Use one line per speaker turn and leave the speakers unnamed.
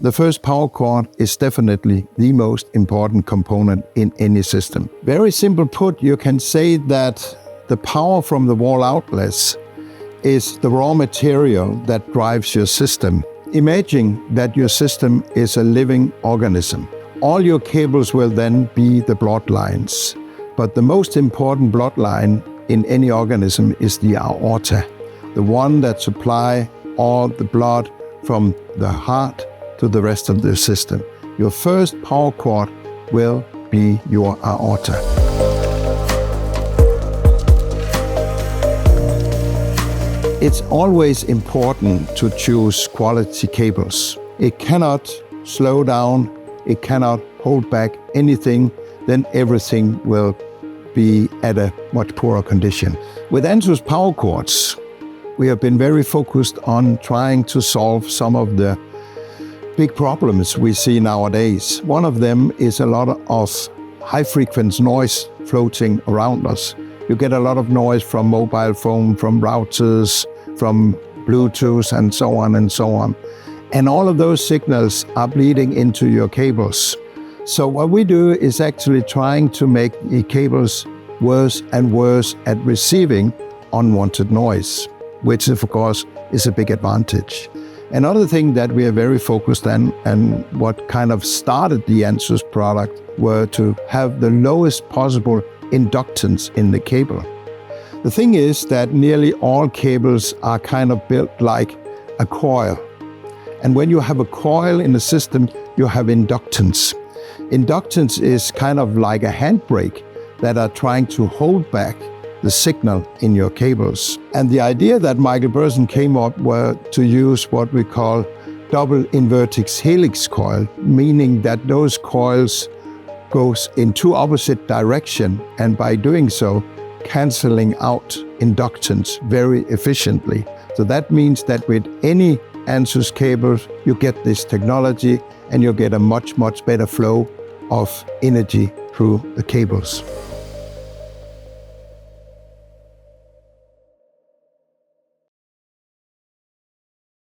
The first power cord is definitely the most important component in any system. Very simple put, you can say that the power from the wall outlets is the raw material that drives your system. Imagine that your system is a living organism. All your cables will then be the bloodlines. But the most important bloodline in any organism is the aorta, the one that supplies all the blood from the heart to the rest of the system. Your first power cord will be your aorta. It's always important to choose quality cables. It cannot slow down, it cannot hold back anything, then everything will be at a much poorer condition. With Ansuz power cords, we have been very focused on trying to solve some of the big problems we see nowadays. One of them is a lot of high-frequency noise floating around us. You get a lot of noise from mobile phone, from routers, from Bluetooth, and so on and so on. And all of those signals are bleeding into your cables. So what we do is actually trying to make the cables worse and worse at receiving unwanted noise, which of course is a big advantage. Another thing that we are very focused on, and what kind of started the Ansuz product, were to have the lowest possible inductance in the cable. The thing is that nearly all cables are kind of built like a coil. And when you have a coil in the system, you have inductance. Inductance is kind of like a handbrake that are trying to hold back the signal in your cables. And the idea that Michael Burson came up were to use what we call double invertex helix coil, meaning that those coils goes in two opposite direction, and by doing so, canceling out inductance very efficiently. So that means that with any Ansuz cables, you get this technology and you get a much better flow of energy through the cables.